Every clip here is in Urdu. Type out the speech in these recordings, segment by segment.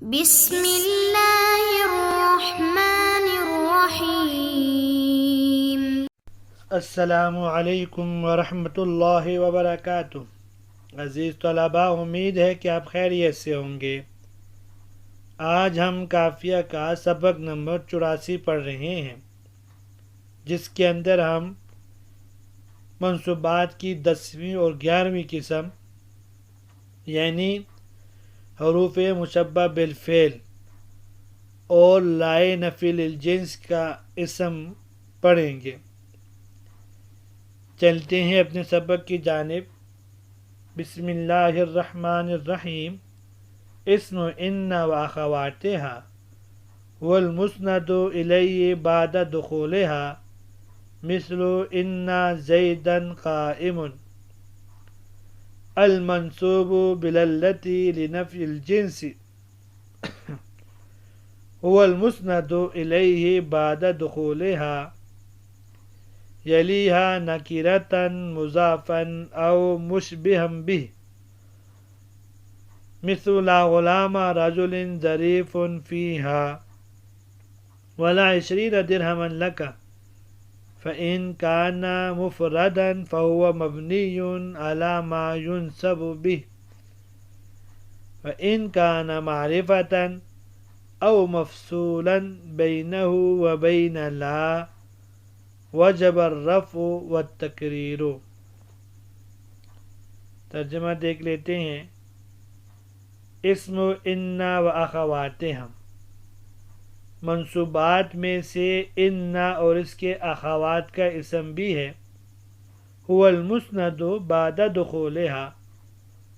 بسم اللہ الرحمن الرحیم۔ السلام علیکم ورحمۃ اللہ وبرکاتہ۔ عزیز طلباء، امید ہے کہ آپ خیریت سے ہوں گے۔ آج ہم قافیہ کا سبق نمبر 84 پڑھ رہے ہیں، جس کے اندر ہم منصوبات کی 10ویں اور 11ویں قسم یعنی حروف مشبہ بالفعل اور لائے نفی للجنس کا اسم پڑھیں گے۔ چلتے ہیں اپنے سبق کی جانب۔ بسم اللہ الرحمن الرحیم۔ اسم ان و اخواتها والمسند الیہ بعد دخولها مثل ان زیدا قائم۔ المنصوب بالالتی لنفی الجنس هو المسند الیہ بعد دخولها یلیها نکرة مضافا او مشبها به مثل لا غلام رجل ظریف فیها ولا 20 درہما لک فإن كان مفردا فهو مبني على ما ينسب به وإن كان معرفة أو مفصولا بينه وبين لا وجب الرفع والتقریر۔ ترجمہ دیکھ لیتے ہیں۔ اسم ان و اخواتہم، منصوبات میں سے ان اور اس کے اخوات کا اسم بھی ہے۔ هو المسند بعد دخولها،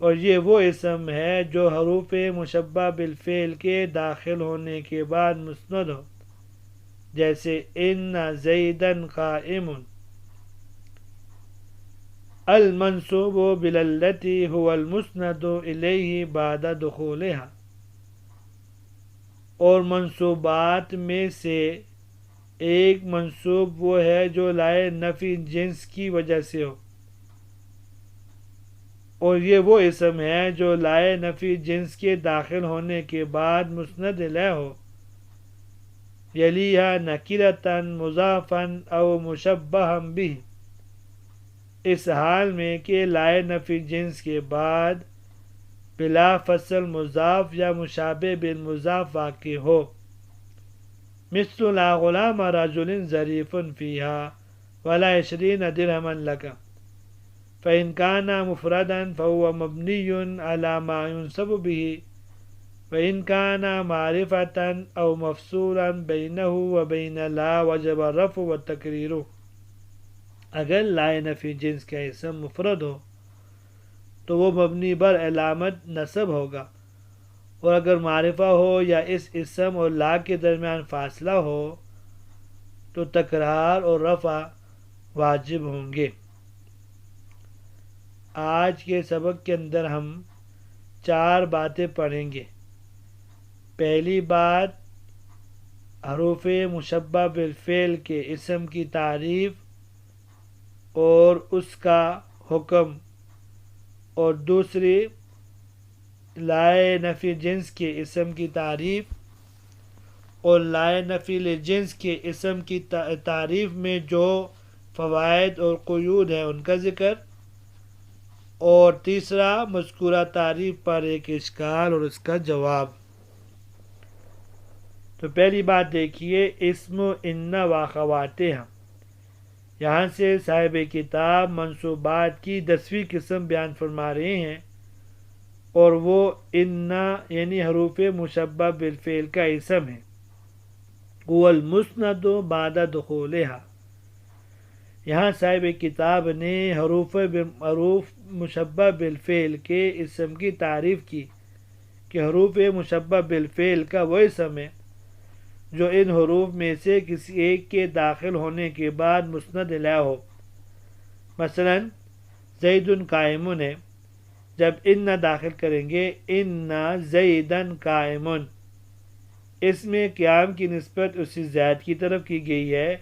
اور یہ وہ اسم ہے جو حروف مشبہ بالفعل کے داخل ہونے کے بعد مسند ہو، جیسے ان زیدا قائم۔ المنصوب بالالتی هو المسند الیہ بعد دخولها، اور منصوبات میں سے ایک منصوب وہ ہے جو لائے نفی جنس کی وجہ سے ہو، اور یہ وہ اسم ہے جو لائے نفی جنس کے داخل ہونے کے بعد مسند الیہ ہو، یلیہا نکرة مضافا او مشبہا بہ، اس حال میں کہ لائے نفی جنس کے بعد بلا فصل مضاف یا مشابہ بالمضاف واقع ہو۔ مثل لا غلام رجل ظریف فیہا ولا 20 درہما لک فإن كان مفردا فهو مبني على ما ينسب به وإن كان معرفة أو مفصولا بينه وبين لا وجب الرفع والتقریر۔ اگر لائے نفی جنس کا اسم مفرد ہو تو وہ مبنی بر علامت نصب ہوگا، اور اگر معرفہ ہو یا اس اسم اور لا کے درمیان فاصلہ ہو تو تکرار اور رفع واجب ہوں گے۔ آج کے سبق کے اندر ہم 4 باتیں پڑھیں گے۔ پہلی بات، حروف مشبہ بالفعل کے اسم کی تعریف اور اس کا حکم، اور دوسری لائے نفی جنس کے اسم کی تعریف اور لائے نفی لجنس کے اسم کی تعریف میں جو فوائد اور قیود ہیں ان کا ذکر، اور تیسرا مذکورہ تعریف پر ایک اشکال اور اس کا جواب۔ تو پہلی بات دیکھیے، اسم ان و اخواتہم۔ یہاں سے صاحب کتاب منصوبات کی 10ویں قسم بیان فرما رہے ہیں، اور وہ ان یعنی حروف مشبہ بالفعل کا اسم ہے۔ هو المسند بعد دخولها، یہاں صاحب کتاب نے حروف مشبہ بالفعل کے اسم کی تعریف کی کہ حروف مشبہ بالفعل کا وہ اسم ہے جو ان حروف میں سے کسی ایک کے داخل ہونے کے بعد مسند الیہ ہو۔ مثلا زید قائم ہے، جب ان داخل کریں گے ان زیدا قائم، اس میں قیام کی نسبت اسی زید کی طرف کی گئی ہے،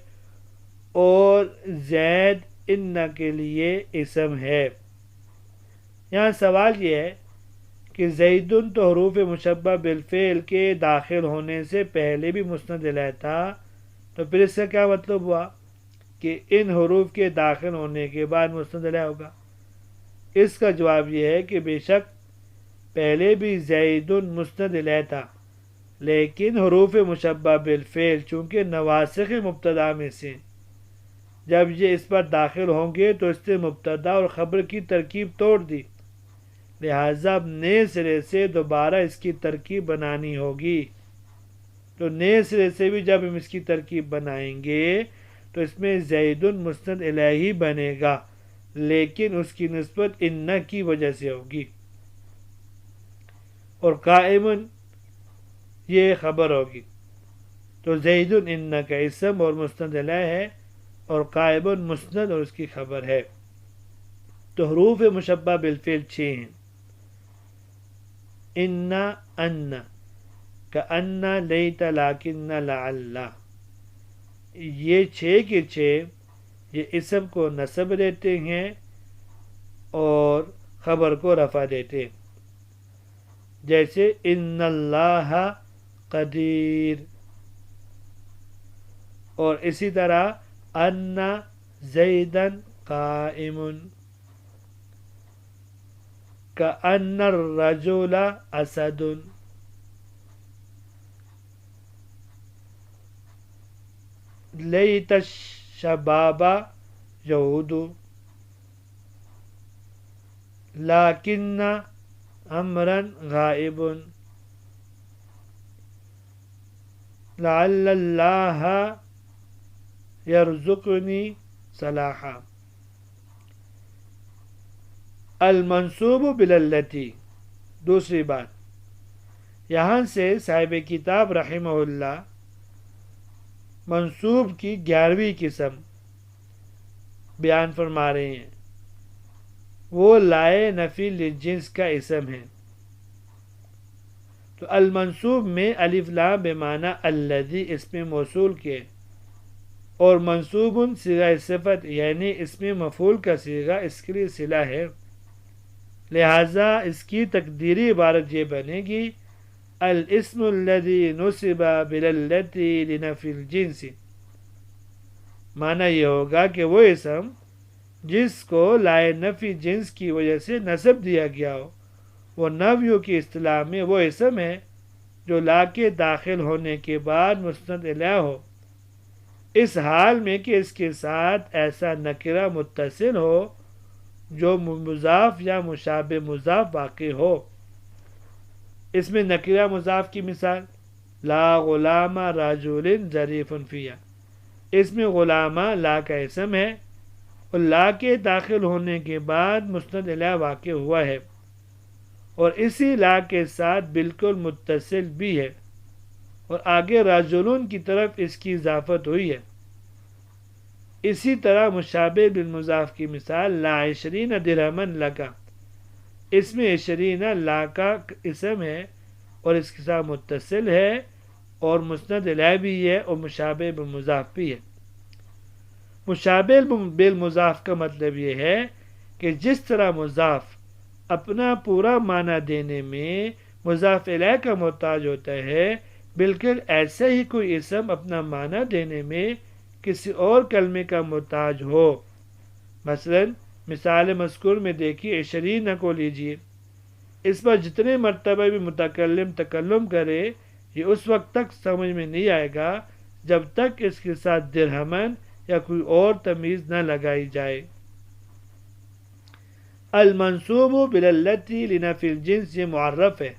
اور زید ان کے لیے اسم ہے۔ یہاں سوال یہ ہے کہ زیدن تو حروف مشبہ بالفعل کے داخل ہونے سے پہلے بھی مسند الیہ تھا، تو پھر اس سے کیا مطلب ہوا کہ ان حروف کے داخل ہونے کے بعد مسند الیہ ہوگا؟ اس کا جواب یہ ہے کہ بے شک پہلے بھی زیدن مسند الیہ تھا، لیکن حروف مشبہ بالفعل چونکہ نواسخ مبتدا میں سے جب یہ اس پر داخل ہوں گے تو اس نے مبتدا اور خبر کی ترکیب توڑ دی، لہٰذا اب نئے سرے سے دوبارہ اس کی ترکیب بنانی ہوگی۔ تو نئے سرے سے بھی جب ہم اس کی ترکیب بنائیں گے تو اس میں زیدن مسند الیہ ہی بنے گا، لیکن اس کی نسبت ان کی وجہ سے ہوگی، اور قائمن یہ خبر ہوگی۔ تو زیدن ان کا اسم اور مسند الیہ ہے، اور قائمن مسند اور اس کی خبر ہے۔ تو حروف مشبہ بالفعل 6 ہیں: ان، ان، کأن، لیت، لیکن، لعل۔ یہ 6 کے 6 یہ اسم کو نصب دیتے ہیں اور خبر کو رفع دیتے ہیں، جیسے ان اللہ قدیر، اور اسی طرح ان زیدن قائم، کأن الرجل اسد، لیت الشباب یعود، لیکن امرا غائب، لعل اللہ یرزقنی صلاحا۔ المنصوب بالالتی، دوسری بات، یہاں سے صاحب کتاب رحمہ اللہ منصوب کی 11ویں قسم بیان فرما رہے ہیں، وہ لائے نفی للجنس کا اسم ہے۔ تو المنصوب میں الف لام بمعنی الذی اسم موصول کے، اور منصوب صیغہ صفت یعنی اسم مفعول کا صیغہ اس کے لیے صلہ ہے، لہذا اس کی تقدیری عبارت یہ بنے گی الاسم الذی نصب بالالتی لنفی الجنس، معنی یہ ہوگا کہ وہ اسم جس کو لائے نفی جنس کی وجہ سے نصب دیا گیا ہو، وہ نحویوں کی اصطلاح میں وہ اسم ہے جو لا کے داخل ہونے کے بعد مسند الیہ ہو، اس حال میں کہ اس کے ساتھ ایسا نکرہ متصل ہو جو مضاف یا مشابہ مضاف واقع ہو۔ اس میں نکرہ مضاف کی مثال لا غلام رجل ظریف فیہ، اس میں غلامہ لا کا اسم ہے اور لا کے داخل ہونے کے بعد مسند الیہ واقع ہوا ہے، اور اسی لا کے ساتھ بالکل متصل بھی ہے، اور آگے رجلون کی طرف اس کی اضافت ہوئی ہے۔ اسی طرح مشابہ بالمضاف کی مثال لا 20 درہمن لکا، اس میں 20 لا کا اسم ہے اور اس کے ساتھ متصل ہے اور مسند الیہ بھی ہے اور مشابہ بالمضاف بھی ہے۔ مشابہ بالمضاف کا مطلب یہ ہے کہ جس طرح مضاف اپنا پورا معنی دینے میں مضاف الیہ کا محتاج ہوتا ہے، بالکل ایسے ہی کوئی اسم اپنا معنی دینے میں کسی اور کلمے کا محتاج ہو۔ مثلا مثال مذکور میں دیکھیے 20 کو لیجئے، اس پر جتنے مرتبہ بھی متکلم تکلم کرے یہ اس وقت تک سمجھ میں نہیں آئے گا جب تک اس کے ساتھ درہمن یا کوئی اور تمیز نہ لگائی جائے۔ المنصوب بالالتی لنفی الجنس یہ معرف ہے،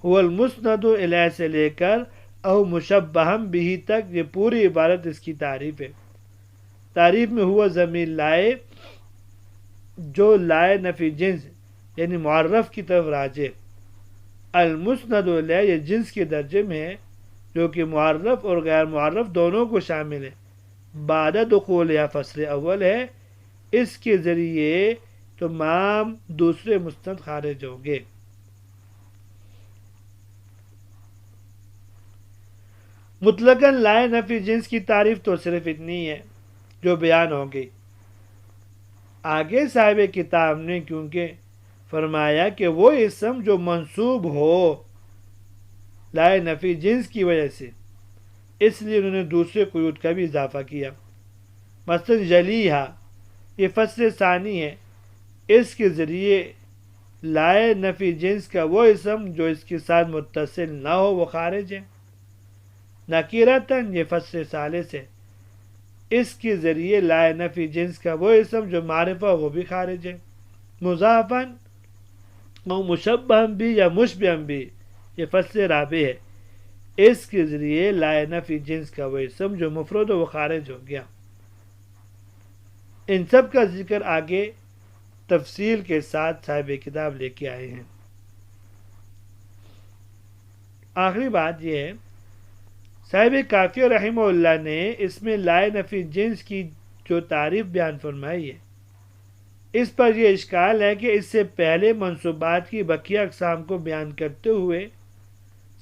هو المسند الیہ سے لے کر او مشبہم بھی تک یہ پوری عبارت اس کی تعریف ہے۔ تعریف میں ہوا ضمیر لائے جو لائے نفی جنس یعنی معرف کی طرف راجع، المسند الیہ یہ جنس کے درجے میں ہے جو کہ معرف اور غیر معرف دونوں کو شامل ہے، بعد دخول یا فصل اول ہے، اس کے ذریعے تمام دوسرے مستند خارج ہوں گے۔ مطلقاً لائے نفی جنس کی تعریف تو صرف اتنی ہے جو بیان ہو گئی۔ آگے صاحب کتاب نے کیونکہ فرمایا کہ وہ اسم جو منصوب ہو لائے نفی جنس کی وجہ سے، اس لیے انہوں نے دوسرے قیود کا بھی اضافہ کیا. مثلا یلیہا یہ فصل ثانی ہے، اس کے ذریعے لائے نفی جنس کا وہ اسم جو اس کے ساتھ متصل نہ ہو وہ خارج ہے. نکیرتن یہ فصل ثالث ہے، اس کے ذریعے لائے نفی جنس کا وہ اسم جو معرفہ وہ بھی خارج ہے. مضافن اور مشبہم بھی یا مشبہم بھی یہ فصل رابع ہے، اس کے ذریعے لائے نفی جنس کا وہ اسم جو مفرد ہو وہ خارج ہو گیا. ان سب کا ذکر آگے تفصیل کے ساتھ صاحب کتاب لے کے آئے ہیں. آخری بات یہ ہے، صاحب کافیہ رحمہ اللہ نے اس میں لائے نفی جنس کی جو تعریف بیان فرمائی ہے، اس پر یہ اشکال ہے کہ اس سے پہلے منصوبات کی بقیہ اقسام کو بیان کرتے ہوئے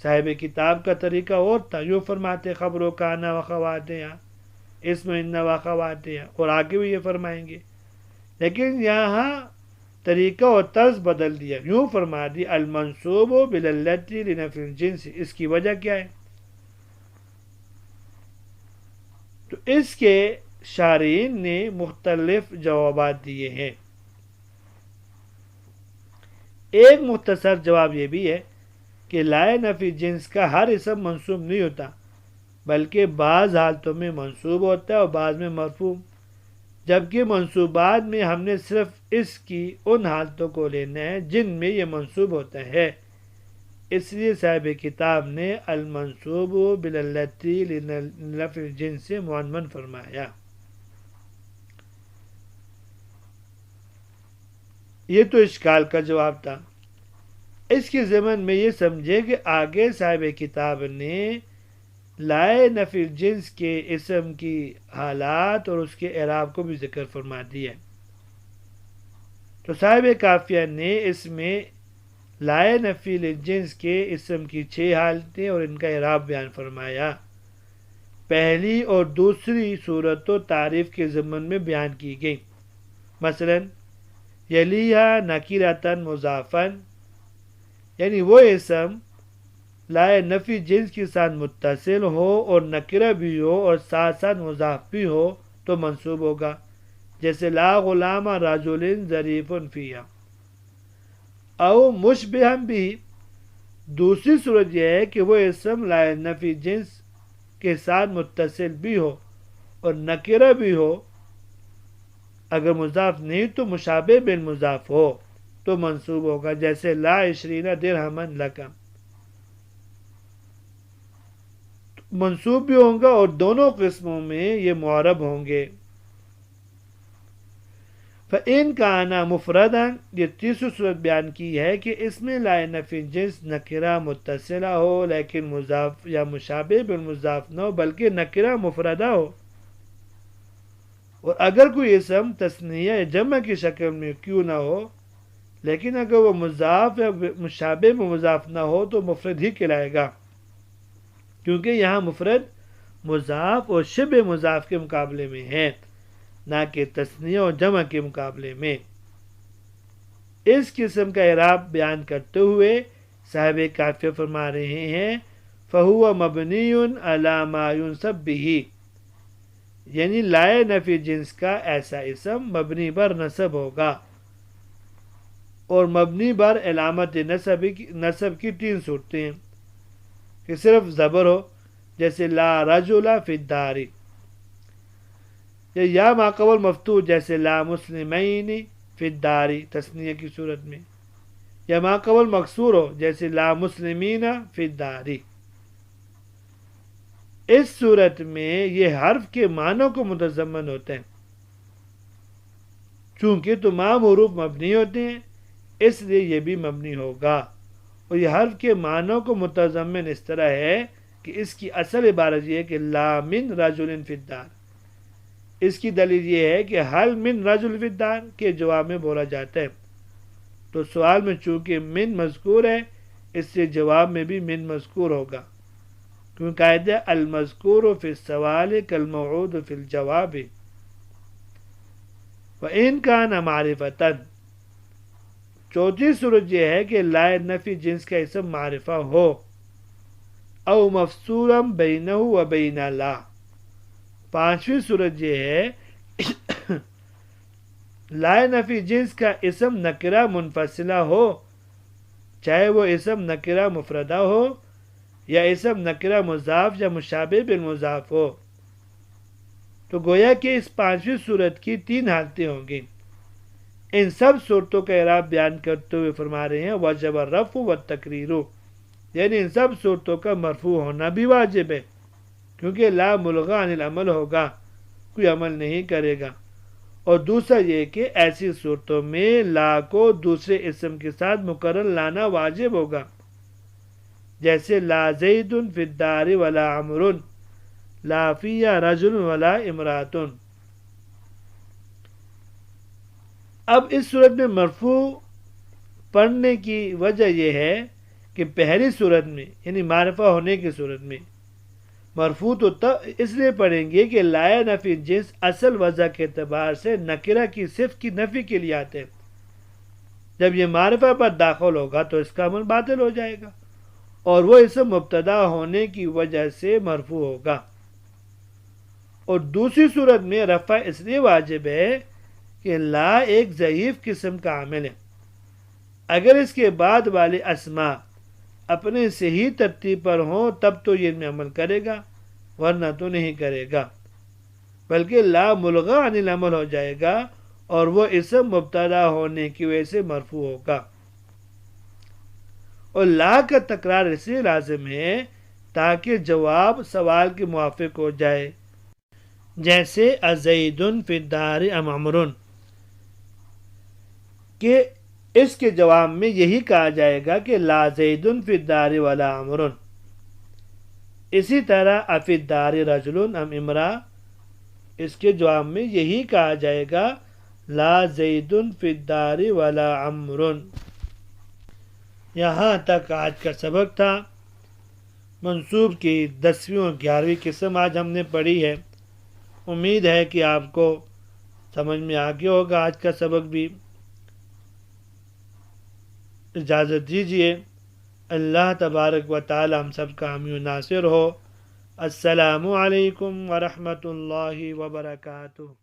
صاحب کتاب کا طریقہ اور تھا. یوں فرماتے خبر و کانا و خواتیاں، اسم ان و خواتیاں، اور آگے بھی یہ فرمائیں گے، لیکن یہاں طریقہ اور طرز بدل دیا. یوں فرما دی المنصوب باللتی لنفی الجنس. اس کی وجہ کیا ہے؟ تو اس کے شارحین نے مختلف جوابات دیے ہیں. ایک مختصر جواب یہ بھی ہے کہ لائے نفی جنس کا ہر اسم منصوب نہیں ہوتا، بلکہ بعض حالتوں میں منصوب ہوتا ہے اور بعض میں مرفوع، جبکہ منصوبات میں ہم نے صرف اس کی ان حالتوں کو لینا ہے جن میں یہ منصوب ہوتا ہے. اس لیے صاحب کتاب نے المنصوب باللتی لنفی الجنس سے معنون فرمایا. یہ تو اشکال کا جواب تھا. اس کے ضمن میں یہ سمجھے کہ آگے صاحب کتاب نے لائے نفی الجنس کے اسم کی حالات اور اس کے اعراب کو بھی ذکر فرما دیا. تو صاحب کافیہ نے اس میں لائے نفی الجنس کے اسم کی 6 حالتیں اور ان کا اعراب بیان فرمایا. پہلی اور دوسری صورت و تعریف کے ضمن میں بیان کی گئی. مثلا یلیہا نکیرتن مضافن، یعنی وہ اسم لائے نفی جنس کے ساتھ متصل ہو اور نکرہ بھی ہو اور ساتھ ساتھ مضاف بھی ہو تو منصوب ہوگا، جیسے لا غلام رجل ظریف فیہا. او مشبہم بھی، دوسری صورت یہ ہے کہ وہ اسم لائے نفی جنس کے ساتھ متصل بھی ہو اور نکرہ بھی ہو، اگر مضاف نہیں تو مشابہ بالمضاف ہو تو منصوب ہوگا، جیسے لا 20 درہمن لکا. منصوب بھی ہوں گا اور دونوں قسموں میں یہ معرب ہوں گے. فَإِن كَانَ مُفْرَدًا، یہ تیسری صورت بیان کی ہے کہ اس میں لائے نفی جنس نکرہ متصلہ ہو لیکن مضاف یا مشابہ بالمضاف نہ ہو بلکہ نکرہ مفردہ ہو. اور اگر کوئی اسم تثنیہ یا جمع کی شکل میں کیوں نہ ہو، لیکن اگر وہ مضاف یا مشابہ مضاف نہ ہو تو مفرد ہی کہلائے گا، کیونکہ یہاں مفرد مضاف اور شبہ مضاف کے مقابلے میں ہے، نہ کہ تثنیہ اور جمع کے مقابلے میں. اس قسم کا اعراب بیان کرتے ہوئے صاحب کافیہ فرما رہے ہیں فَهُوَ مَبْنِيٌ عَلَى مَا يُنْصَبْ بِهِ، یعنی لائے نفی جنس کا ایسا اسم مبنی بر نصب ہوگا. اور مبنی بر علامت نصب کی 3 صورتیں ہیں کہ صرف زبر ہو، جیسے لا رجل فی الدار، یا ما قبل مفتوح جیسے لا مسلمین فی الدار تثنیہ کی صورت میں، یا ما قبل مکسور ہو جیسے لا مسلمین فی الدار. اس صورت میں یہ حرف کے معنوں کو متضمن ہوتے ہیں. چونکہ تمام حروف مبنی ہوتے ہیں اس لیے یہ بھی مبنی ہوگا، اور یہ حرف کے معنوں کو متضمن اس طرح ہے کہ اس کی اصل عبارت یہ ہے کہ لا من رجل فی الدار. اس کی دلیل یہ ہے کہ حل من رجل فی الدار کے جواب میں بولا جاتا ہے، تو سوال میں چونکہ من مذکور ہے اس سے جواب میں بھی من مذکور ہوگا، کیونکہ قاعدہ المذکور فی السوال کالموعود فی الجواب. وَإِن كَانَ مَعْرِفَةً، چوتھی صورت یہ ہے کہ لا نفی جنس کا اسم معرفہ ہو، او مفصولا بینہ و بین لا۔ پانچویں صورت یہ ہے لا نفی جنس کا اسم نکرہ منفصلہ ہو، چاہے وہ اسم نکرہ مفردہ ہو یا اسم نکرہ مضاف یا مشابہ بالمضاف ہو۔ تو گویا کہ اس پانچویں صورت کی تین حالتیں ہوں گی۔ ان سب صورتوں کا اعراب بیان کرتے ہوئے فرما رہے ہیں وجب الرفع والتقریر، یعنی ان سب صورتوں کا مرفوع ہونا بھی واجب ہے، کیونکہ لا ملغی عن العمل ہوگا، کوئی عمل نہیں کرے گا۔ اور دوسرا یہ کہ ایسی صورتوں میں لا کو دوسرے اسم کے ساتھ مقرر لانا واجب ہوگا، جیسے لا زید فی الدار ولا عمر، لا فی رجل ولا امرأۃ۔ اب اس صورت میں مرفوع پڑھنے کی وجہ یہ ہے کہ پہلی صورت میں یعنی معرفہ ہونے کی صورت میں مرفوع تو اس لیے پڑھیں گے کہ لا نفی جنس اصل وضع کے اعتبار سے نکرہ کی صفت کی نفی کے لیے آتے ہیں۔ جب یہ معرفہ پر داخل ہوگا تو اس کا عمل باطل ہو جائے گا، اور وہ اسم مبتدا ہونے کی وجہ سے مرفوع ہوگا۔ اور دوسری صورت میں رفع اس لیے واجب ہے کہ لا ایک ضعیف قسم کا عامل ہے، اگر اس کے بعد والے اسماء اپنے صحیح ترتیب پر ہوں تب تو یہ ان میں عمل کرے گا، ورنہ تو نہیں کرے گا، بلکہ لا ملغی عن العمل ہو جائے گا اور وہ اسم مبتدا ہونے کی وجہ سے مرفوع ہوگا۔ اور لا کا تکرار اس لیے لازم ہے تاکہ جواب سوال کے موافق ہو جائے، جیسے ازید فی الدار ام عمر، کہ اس کے جواب میں یہی کہا جائے گا کہ لا زید فی الدار ولا عمر۔ اسی طرح افی الدار رجل ام امرأ، اس کے جواب میں یہی کہا جائے گا لا زید فی الدار ولا عمر۔ یہاں تک آج کا سبق تھا۔ منصوب کی 10ویں اور 11ویں قسم آج ہم نے پڑھی ہے۔ امید ہے کہ آپ کو سمجھ میں آ گیا ہوگا آج کا سبق بھی۔ اجازت دیجیے، اللہ تبارک و تعالی ہم سب کا حامی و ناصر ہو۔ السلام علیکم ورحمۃ اللہ وبرکاتہ۔